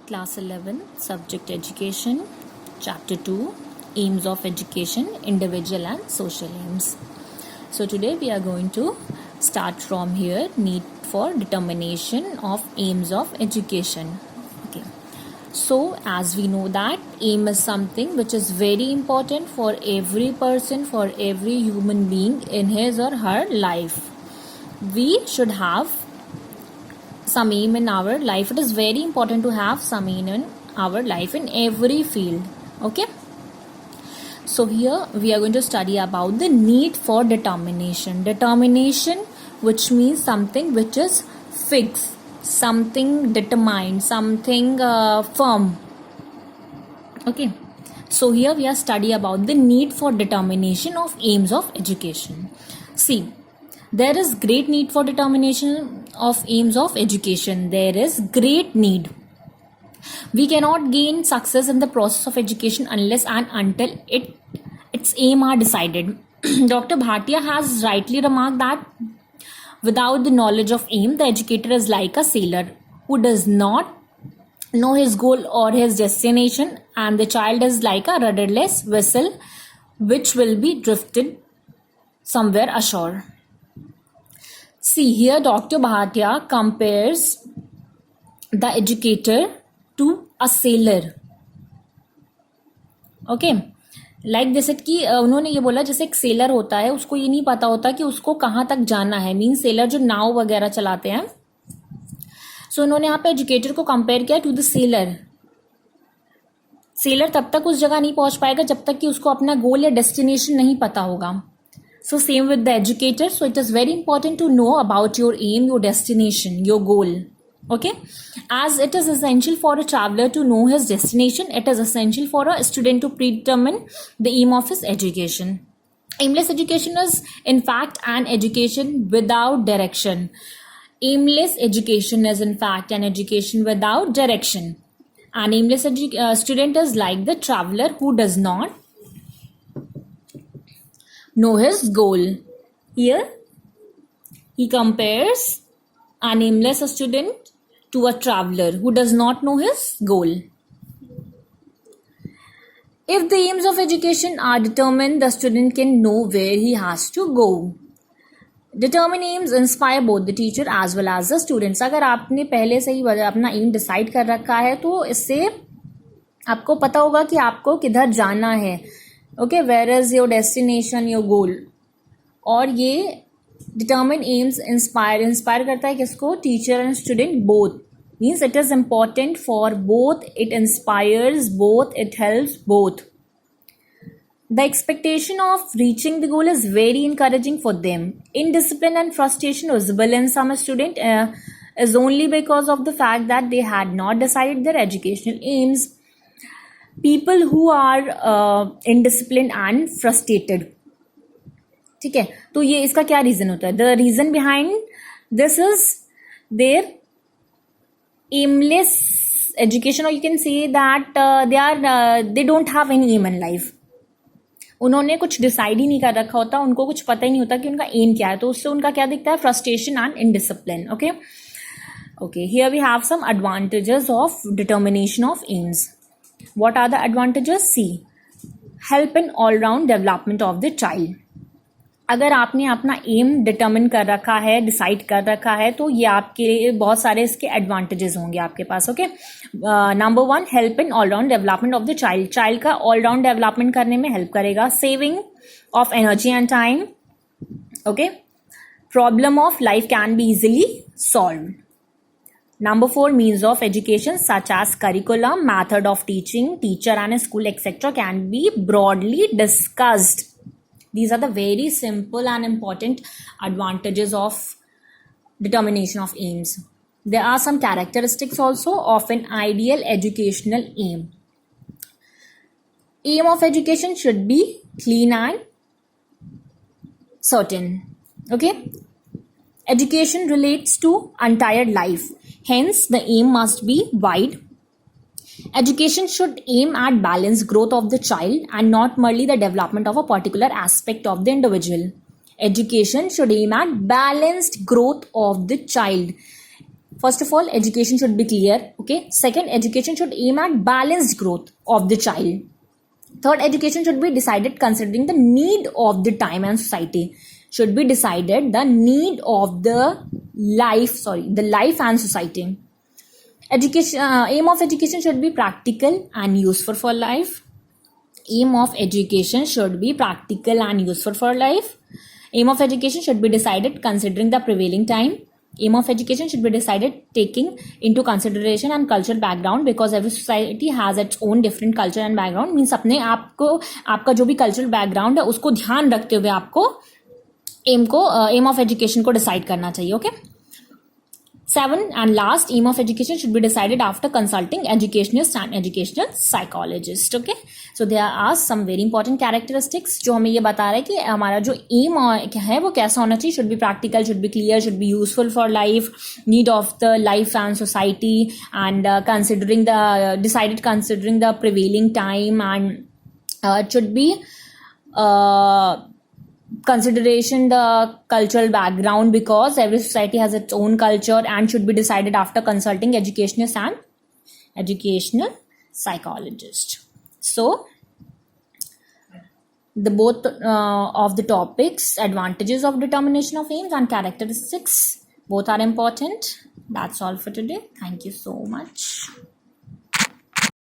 Class 11, Subject Education, Chapter 2, Aims of Education, Individual and Social Aims. So today we are going to start from here, need for determination of aims of education. Okay. So as we know that aim is something which is very important for every person, for every human being in his or her life. We should have some aim in our life. It is very important to have some aim in our life in every field. Okay, so here we are going to study about the need for determination, which means something which is fixed, something determined, something firm. Okay, so here we are study about the need for determination of aims of education. See, there is great need for determination of aims of education. There is great need. We cannot gain success in the process of education unless and until its aim are decided. Dr. Bhatia has rightly remarked that without the knowledge of aim, the educator is like a sailor who does not know his goal or his destination, and the child is like a rudderless vessel which will be drifted somewhere ashore. See, here Dr. Bhatia compares the educator to a sailor. Okay, like जैसे कि उन्होंने ये बोला जैसे एक seller होता है, उसको ये नहीं पता होता कि उसको कहाँ तक जाना है, मीन सेलर जो नाव वगैरह चलाते हैं. सो उन्होंने यहाँ पे एजुकेटर को कंपेयर किया टू द सेलर. सेलर तब तक उस जगह नहीं पहुंच पाएगा जब तक कि उसको अपना गोल या डेस्टिनेशन नहीं पता होगा. So same with the educator. So it is very important to know about your aim, your destination, your goal. Okay. As it is essential for a traveler to know his destination, it is essential for a student to predetermine the aim of his education. Aimless education is in fact an education without direction. Aimless education is in fact an education without direction. An aimless student is like the traveler who does not know his goal. Here he compares an aimless student to a traveler who does not know his goal. If the aims of education are determined, the student can know where he has to go. Determined aims inspire both the teacher as well as the students. अगर आपने पहले से ही अपना M decide कर रखा है तो इससे आपको पता होगा कि आपको किधर जाना है. Okay, where is your destination, your goal. और ये डिटर्मिन एम्स इंस्पायर करता है किसको? Teacher and student both. Means it is important for both, it inspires both, it helps both. The expectation of reaching the goal is very encouraging for them. Indiscipline and frustration visible in some student is only because of the fact that they had not decided their educational aims. People who are indisciplined and frustrated. ठीक है, तो ये इसका क्या reason होता है? The reason behind this is their aimless education, और you can say that they don't have any aim in life. उन्होंने कुछ डिसाइड ही नहीं कर रखा होता, उनको कुछ पता ही नहीं होता कि उनका एम क्या है, तो उससे उनका क्या दिखता है? Frustration and indiscipline. Okay okay, here we have some advantages of determination of aims. What are the advantages? See, help in all-round development of the child. अगर आपने अपना एम डिटर्मिन कर रखा है, डिसाइड कर रखा है, तो ये आपके लिए बहुत सारे इसके एडवांटेजेस होंगे आपके पास. Okay, number 1, help in all round development of the child. Child का ऑलराउंड डेवलपमेंट करने में हेल्प करेगा. Saving of energy and time. Okay, problem of life can be easily solve. Number 4, means of education such as curriculum, method of teaching, teacher and school, etc. can be broadly discussed. These are the very simple and important advantages of determination of aims. There are some characteristics also of an ideal educational aim. Aim of education should be clean and certain. Okay? Education relates to entire life. Hence, the aim must be wide. Education should aim at balanced growth of the child and not merely the development of a particular aspect of the individual. Education should aim at balanced growth of the child. First of all, education should be clear. Okay. Second, education should aim at balanced growth of the child. Third, education should be decided considering the need of the time and society. Should be decided the need of the life and society. Education aim of education should be practical and useful for life. Aim of education should be practical and useful for life. Aim of education should be decided considering the prevailing time. Aim of education should be decided taking into consideration and cultural background, because every society has its own different culture and background. Means अपने आपको आपका जो भी cultural background है उसको ध्यान रखते हुए आपको aim of education को decide करना चाहिए. Okay. 7 and last, aim of education should be decided after consulting educationist and educational psychologist. Okay, so there are some very important characteristics जो हमें ये बता रहा है कि हमारा जो aim है वो कैसा होना चाहिए. Should be practical, should be clear, should be useful for life, need of the life and society, and considering the prevailing time, and it should be consideration the cultural background, because every society has its own culture, and should be decided after consulting educationists and educational psychologist. So the both of the topics, advantages of determination of aims and characteristics, both are important. That's all for today. Thank you so much.